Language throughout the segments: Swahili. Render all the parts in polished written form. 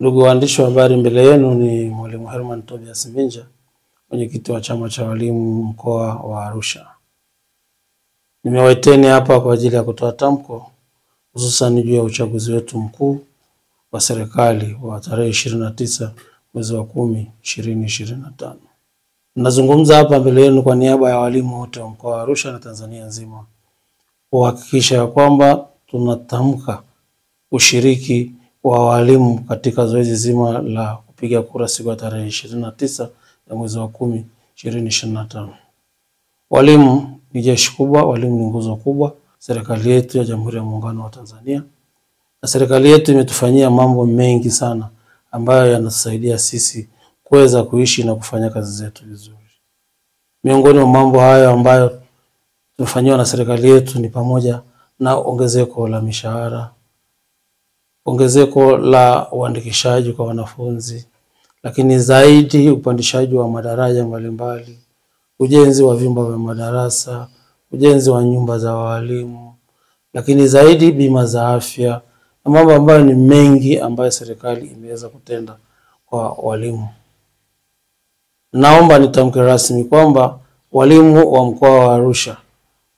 Ndugu waandishi wa habari, mbele yenu ni Mwalimu Herman Tobias Minja, mwenyekiti wa chama cha walimu mkoa wa Arusha. Nimewaiteni hapa kwa ajili ya kutoa tamko hususan juu ya uchaguzi wetu mkuu wa serikali wa tarehe 29 mwezi wa 10 2025. Nazungumza hapa mbele yenu kwa niaba ya walimu wote wa mkoa wa Arusha na Tanzania nzima kuhakikisha kwamba tunatamka ushiriki wa walimu katika zoezi zima la kupiga kura siku ya tarehe 29 ya mwezi wa 10 2025. Walimu ni jeshi kubwa, walimu ni nguzo kubwa serikali yetu ya Jamhuri ya Muungano wa Tanzania. Na serikali yetu imetufanyia mambo mengi sana ambayo yanasaidia sisi kuweza kuishi na kufanya kazi zetu vizuri. Miongoni mwa mambo hayo ambayo tumefanywa na serikali yetu ni pamoja na ongezeko la mishahara, ongezeko la uandikishaji kwa wanafunzi, lakini zaidi upandishaji wa madaraja mbalimbali, ujenzi wa vyumba vya madarasa, ujenzi wa nyumba za walimu, lakini zaidi bima za afya, na mambo ambayo ni mengi ambayo serikali imeweza kutenda kwa walimu. Naomba nitamke rasmi kwamba walimu wa mkoa wa Arusha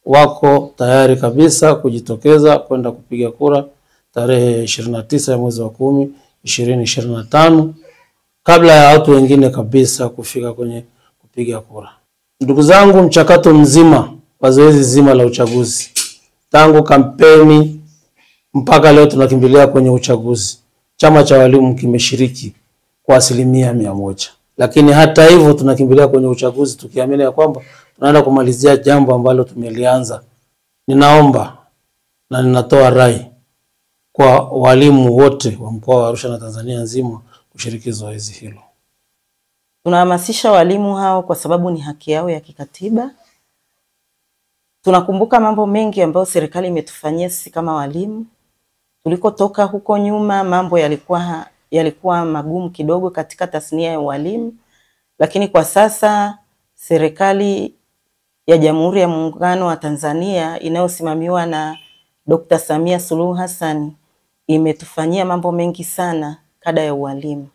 wako tayari kabisa kujitokeza kwenda kupiga kura tarehe 29 ya mwezi wa 10 2025 kabla ya watu wengine kabisa kufika kwenye kupiga kura. Ndugu zangu, mchakato mzima wa zoezi zima la uchaguzi tangu kampeni mpaka leo tunakimbilia kwenye uchaguzi, chama cha walimu kimeshiriki kwa 100%. Lakini hata hivyo tunakimbilia kwenye uchaguzi tukiamini ya kwamba tunaenda kumalizia jambo ambalo tumelianza. Ninaomba na ninatoa rai kwa walimu wote wa mkoa wa Arusha na Tanzania nzima kushiriki zoezi hilo. Tunahamasisha walimu hao kwa sababu ni haki yao ya kikatiba. Tunakumbuka mambo mengi ambayo serikali imetufanyia sisi kama walimu. Tulikotoka huko nyuma mambo yalikuwa magumu kidogo katika tasnia ya walimu, lakini kwa sasa serikali ya Jamhuri ya Muungano wa Tanzania inayosimamiwa na Dr. Samia Suluhu Hassan imetufanyia mambo mengi sana kada ya walimu,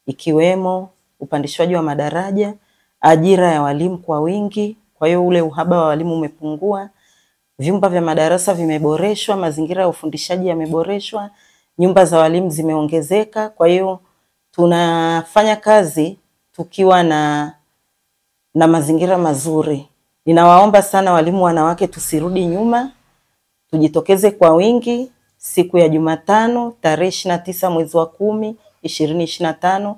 ikiwemo upandishwaji wa madaraja, ajira ya walimu kwa wingi, kwa hiyo ule uhaba wa walimu umepungua, vyumba vya madarasa vimeboreshwa, mazingira ya ufundishaji yameboreshwa, nyumba za walimu zimeongezeka. Kwa hiyo tunafanya kazi tukiwa na mazingira mazuri. Ninawaomba sana walimu wanawake tusirudi nyuma, tujitokeze kwa wingi siku ya Jumatano tarehe 29 mwezi wa 10 2025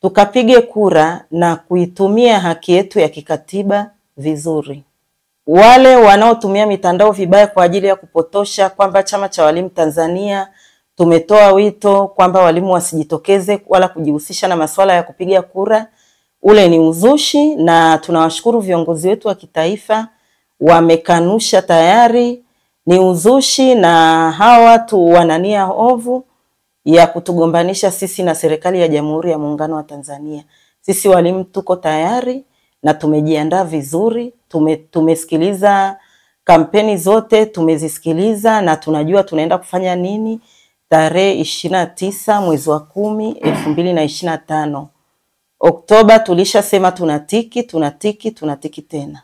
tukapige kura na kuitumia haki yetu ya kikatiba vizuri. Wale wanaotumia mitandao vibaya kwa ajili ya kupotosha kwamba chama cha walimu Tanzania tumetoa wito kwamba walimu wasijitokeze wala kujihusisha na masuala ya kupiga kura, ule ni uzushi, na tunawashukuru viongozi wetu wa kitaifa wamekanusha tayari ni uzushi, na hawa watu wanania ovu ya kutugombanisha sisi na serikali ya Jamhuri ya Muungano wa Tanzania. Sisi walimu tuko tayari na tumejiandaa vizuri, tumesikiliza kampeni zote, tumezisikiliza na tunajua tunaenda kufanya nini tarehe 29 mwezi wa 10 2025. Oktoba tulishasema tunatiki tena.